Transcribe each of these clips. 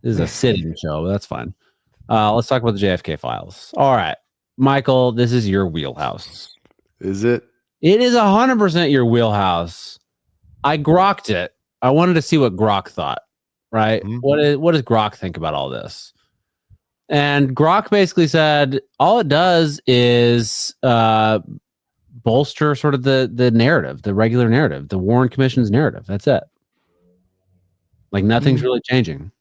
This is a sitting show, but that's fine. Let's talk about the JFK files. All right, Michael, this is your wheelhouse. Is it? It is 100% your wheelhouse. I grokked it. I wanted to see what Grok thought, right? Mhm. What does Grok think about all this? And Grok basically said all it does is bolster sort of the narrative, the regular narrative, the Warren Commission's narrative. That's it. Like nothing's really changing.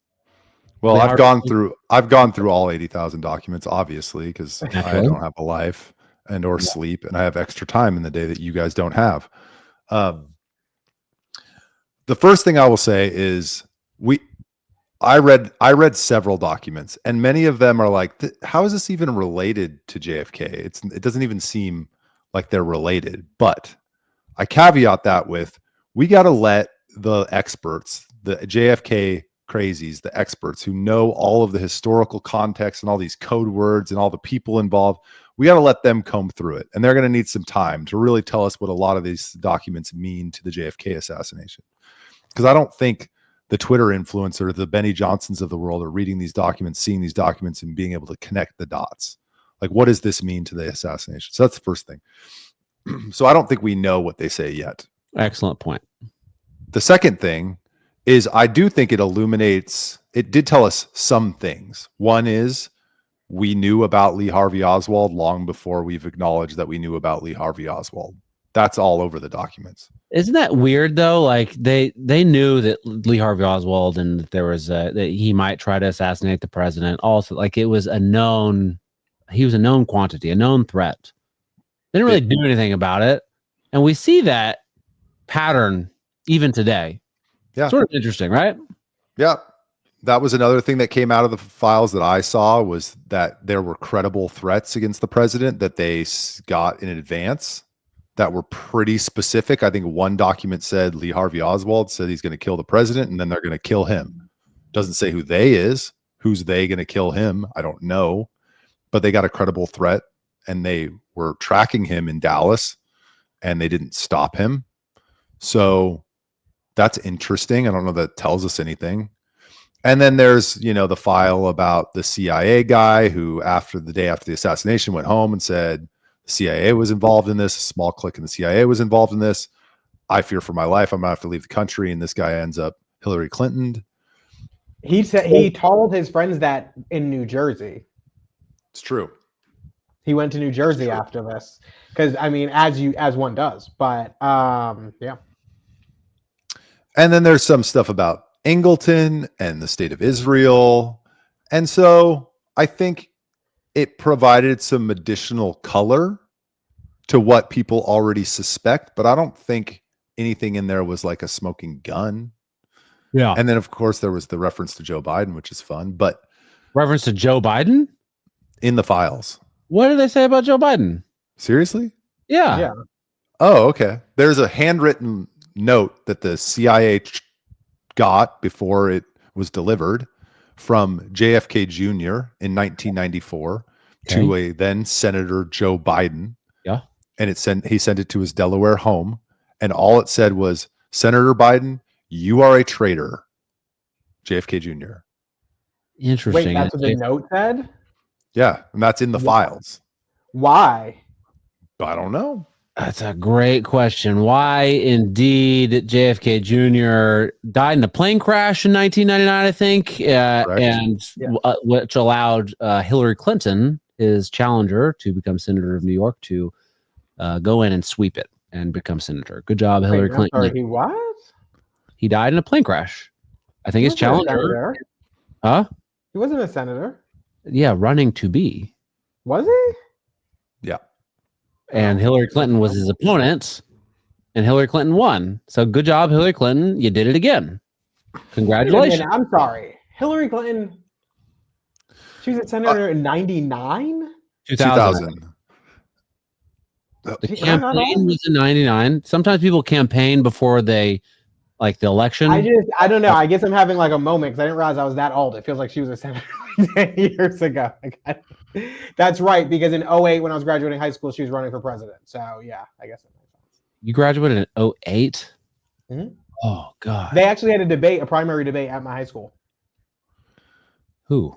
Well, I've gone through all 80,000 documents, obviously, because I don't have a life and or sleep, and I have extra time in the day that you guys don't have. The first thing I will say is I read several documents, and many of them are like, how is this even related to JFK? It doesn't even seem like they're related. But I caveat that with, we got to let the experts, the JFK crazies, the experts who know all of the historical context and all these code words and all the people involved, we got to let them comb through it. And they're going to need some time to really tell us what a lot of these documents mean to the JFK assassination. Because I don't think the Twitter influencer, the Benny Johnsons of the world, are reading these documents, seeing these documents, and being able to connect the dots. Like, what does this mean to the assassination? So that's the first thing. So I don't think we know what they say yet. Excellent point. The second thing is, I do think it illuminates, it did tell us some things. One is, we knew about Lee Harvey Oswald long before we've acknowledged that we knew about Lee Harvey Oswald. That's all over the documents. Isn't that weird though? Like they knew that Lee Harvey Oswald and that there was that he might try to assassinate the president. Also, like it was he was a known quantity, a known threat. They didn't really do anything about it, and we see that pattern even today. Yeah, sort of interesting, right? Yeah, that was another thing that came out of the files that I saw, was that there were credible threats against the president that they got in advance that were pretty specific. I think one document said Lee Harvey Oswald said he's going to kill the president, and then they're going to kill him. Doesn't say who they is. Who's they going to kill him? I don't know. But they got a credible threat, and they were tracking him in Dallas, and they didn't stop him. So that's interesting. I don't know if that tells us anything. And then there's, the file about the CIA guy who, the day after the assassination, went home and said the CIA was involved in this. A small clique in the CIA was involved in this. I fear for my life. I'm going to have to leave the country. And this guy ends up Hillary Clinton. He said he told his friends that in New Jersey. It's true. He went to New Jersey after this because, as one does. But yeah. And then there's some stuff about Angleton and the state of Israel. And so I think it provided some additional color to what people already suspect, but I don't think anything in there was like a smoking gun. Yeah. And then, of course, there was the reference to Joe Biden, which is fun, but reference to Joe Biden in the files. What did they say about Joe Biden? Seriously? Yeah. Oh, okay. There's a handwritten note that the CIA got before it was delivered from JFK Jr. in 1994 to a then Senator Joe Biden. Yeah. And he sent it to his Delaware home. And all it said was, Senator Biden, you are a traitor. JFK Jr. Interesting. Wait, that's what the note said? Yeah. And that's in the files. Why? I don't know. That's a great question. Why indeed JFK Jr. died in a plane crash in 1999, I think, which allowed Hillary Clinton, his challenger to become senator of New York, to go in and sweep it and become senator. Good job, Hillary Clinton. Sorry, he was? He died in a plane crash. I think his challenger. Huh? He wasn't a senator. Yeah, running to be. Was he? Yeah. And Hillary Clinton was his opponent, and Hillary Clinton won. So good job, Hillary Clinton. You did it again. Congratulations. I'm sorry. Hillary Clinton, she was a senator in 99? 2000. The campaign was in 99. Sometimes people campaign before they, like the election. I don't know. I guess I'm having like a moment because I didn't realize I was that old. It feels like she was a senator 10 years ago. That's right, because in 2008, when I was graduating high school, she was running for president. So yeah, I guess that makes sense. You graduated in 2008? Mm-hmm. Oh God. They actually had a primary debate at my high school. Who?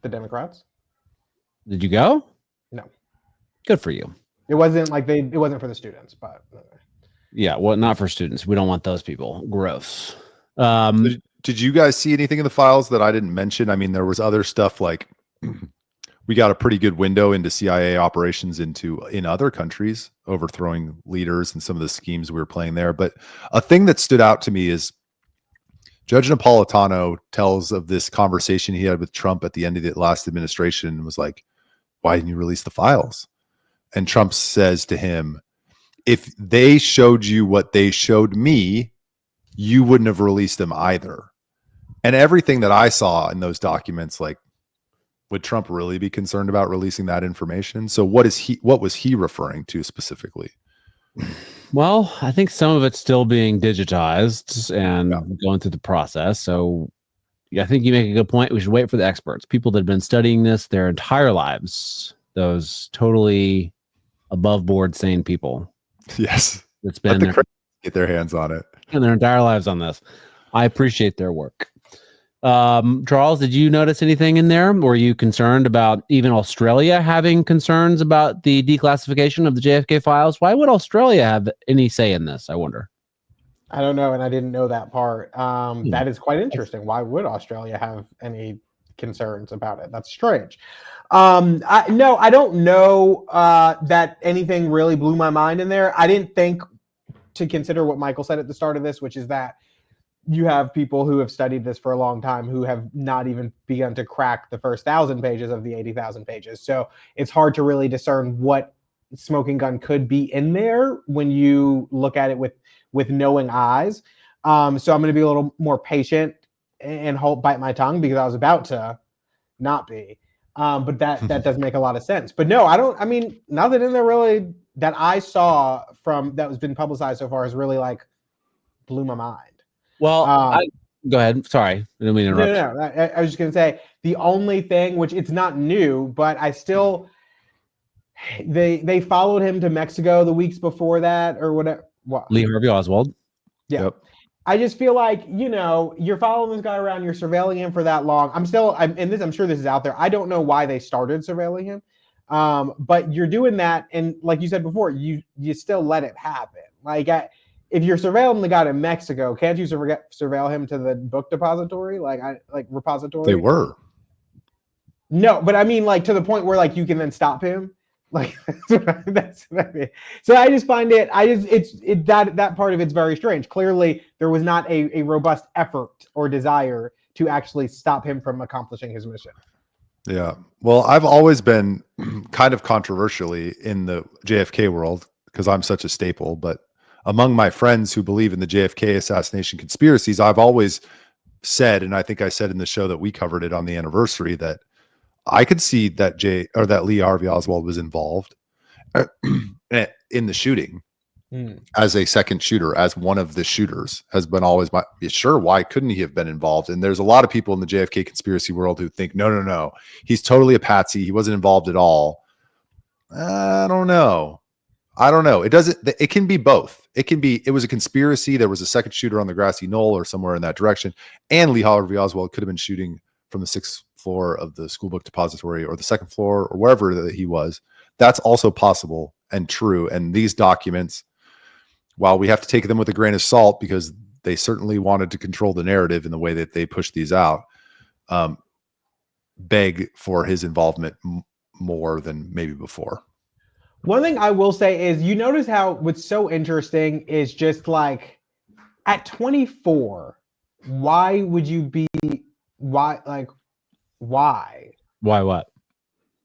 The Democrats. Did you go? No. Good for you. It wasn't like it wasn't for the students, but yeah, well, not for students. We don't want those people. Gross. Did you guys see anything in the files that I didn't mention? I mean, there was other stuff like we got a pretty good window into CIA operations in other countries, overthrowing leaders and some of the schemes we were playing there. But a thing that stood out to me is Judge Napolitano tells of this conversation he had with Trump at the end of the last administration and was like, why didn't you release the files? And Trump says to him, if they showed you what they showed me, you wouldn't have released them either. And everything that I saw in those documents, like, would Trump really be concerned about releasing that information? So what was he referring to specifically? Well, I think some of it's still being digitized and going through the process. So I think you make a good point. We should wait for the experts, people that have been studying this their entire lives, those totally above board sane people. Yes. It's been get their hands on it and their entire lives on this. I appreciate their work. Charles, did you notice anything in there? Were you concerned about even Australia having concerns about the declassification of the JFK files? Why would Australia have any say in this? I wonder. I don't know, and I didn't know that part. That is quite interesting. Why would Australia have any concerns about it? That's strange. I don't know that anything really blew my mind in there. I didn't think to consider what Michael said at the start of this, which is that you have people who have studied this for a long time who have not even begun to crack the first 1,000 pages of the 80,000 pages. So it's hard to really discern what smoking gun could be in there when you look at it with knowing eyes. So I'm going to be a little more patient and bite my tongue because I was about to not be. But that does make a lot of sense. But no, nothing in there really that I saw from that was been publicized so far has really like blew my mind. Well, go ahead. Sorry, I didn't mean to interrupt. No. I was just going to say the only thing, which it's not new, but I still, they followed him to Mexico the weeks before that or whatever. What? Lee Harvey Oswald. Yeah. Yep. I just feel like, you're following this guy around, you're surveilling him for that long. I'm sure this is out there. I don't know why they started surveilling him. But you're doing that. And like you said before, you still let it happen. Like, if you're surveilling the guy in Mexico, can't you surveil him to the book depository? Repository? They were. No, but I mean, like, to the point where, like, you can then stop him. Like, that's what I mean. So I just find that part of it's very strange. Clearly, there was not a robust effort or desire to actually stop him from accomplishing his mission. Yeah. Well, I've always been kind of controversially in the JFK world because I'm such a staple, but among my friends who believe in the JFK assassination conspiracies, I've always said, and I think I said in the show that we covered it on the anniversary, that I could see that Lee Harvey Oswald was involved in the shooting as a second shooter, as one of the shooters has been always sure. Why couldn't he have been involved? And there's a lot of people in the JFK conspiracy world who think, no, he's totally a patsy. He wasn't involved at all. I don't know. It can be both. It was a conspiracy. There was a second shooter on the grassy knoll or somewhere in that direction. And Lee Harvey Oswald could have been shooting from the 6th floor of the school book depository or the 2nd floor or wherever that he was. That's also possible and true. And these documents, while we have to take them with a grain of salt because they certainly wanted to control the narrative in the way that they pushed these out, beg for his involvement more than maybe before. One thing I will say is you notice how what's so interesting is just like at 24, why would you be why what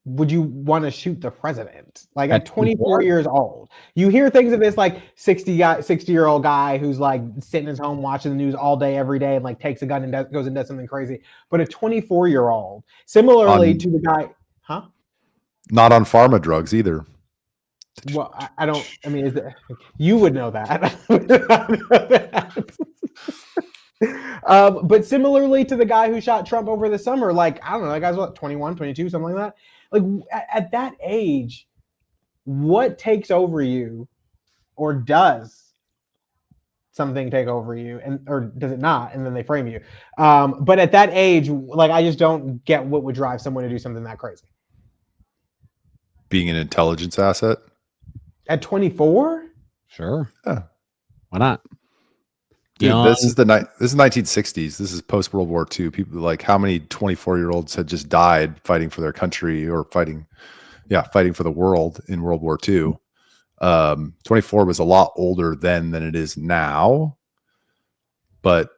would you want to shoot the president? Like at 24 years old, you hear things of this like 60-year-old guy who's like sitting at his home watching the news all day, every day, and like takes a gun and goes and does something crazy. But a 24-year-old, similarly to the guy, not on pharma drugs either. Well, I don't. I mean, you would know that. But similarly to the guy who shot Trump over the summer, like, I don't know, that guy's what, 21, 22, something like that. Like at that age, what takes over you or does something take over you, or does it not? And then they frame you. But at that age, like, I just don't get what would drive someone to do something that crazy. Being an intelligence asset at 24. Sure. Yeah. Why not? Dude, this is 1960s. This is post World War II. People, like, how many 24-year-olds had just died fighting for their country or fighting for the world in World War II. 24 was a lot older then than it is now. But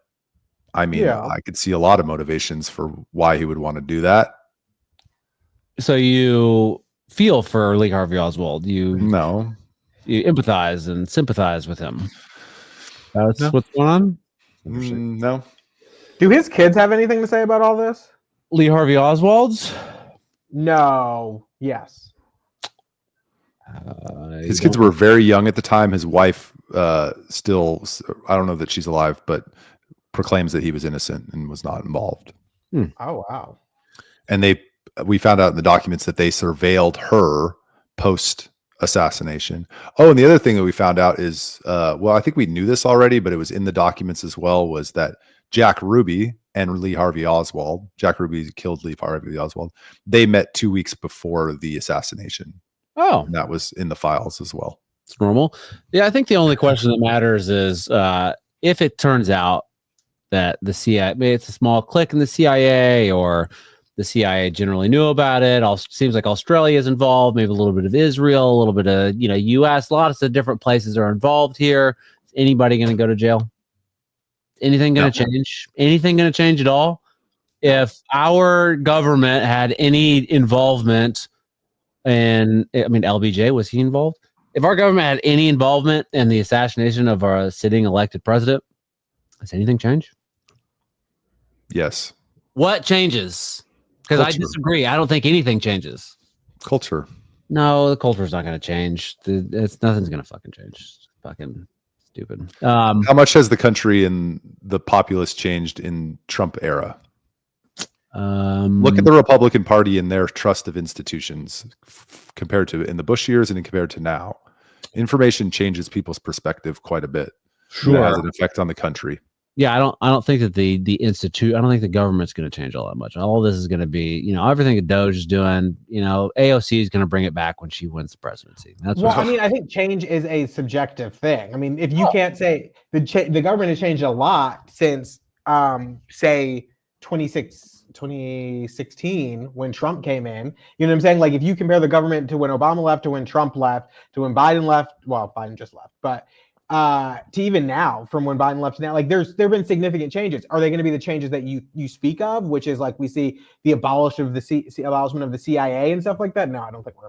I mean, I could see a lot of motivations for why he would want to do that. So you feel for Lee Harvey Oswald. You empathize and sympathize with him. That's what's going on? No. Do his kids have anything to say about all this? Lee Harvey Oswald's? No. Yes. His kids were very young at the time. His wife still, I don't know that she's alive, but proclaims that he was innocent and was not involved. Oh, wow. And we found out in the documents that they surveilled her post assassination. Oh, and the other thing that we found out is, well, I think we knew this already, but it was in the documents as well, was that Jack Ruby and Lee Harvey Oswald, Jack Ruby killed Lee Harvey Oswald, they met 2 weeks before the assassination. Oh. And that was in the files as well. It's normal. Yeah, I think the only question that matters is if it turns out that the CIA, maybe it's a small clique in the CIA, or the CIA generally knew about it. Seems like Australia is involved, maybe a little bit of Israel, a little bit of, US, lots of different places are involved here. Is anybody going to go to jail? Anything going to change? Anything going to change at all? If our government had any involvement LBJ, was he involved? If our government had any involvement in the assassination of our sitting elected president, does anything change? Yes. What changes? Because I disagree. I don't think anything changes. Culture. No, the culture is not going to change. Nothing's going to fucking change. It's fucking stupid. How much has the country and the populace changed in Trump era? Look at the Republican Party and their trust of institutions compared to in the Bush years and compared to now. Information changes people's perspective quite a bit. Sure. It has an effect on the country. Yeah, I don't think that the institute, I don't think the government's going to change all that much. All this is going to be, everything that Doge is doing, AOC is going to bring it back when she wins the presidency. I think change is a subjective thing. I mean, if you can't say the government has changed a lot since, say, 2016 when Trump came in, you know what I'm saying? Like, if you compare the government to when Obama left, to when Trump left, to when Biden left, well, Biden just left, but to even now, from when Biden left to now, like there have been significant changes. Are they going to be the changes that you speak of, which is like we see the abolishment of the CIA and stuff like that? No, I don't think we're ever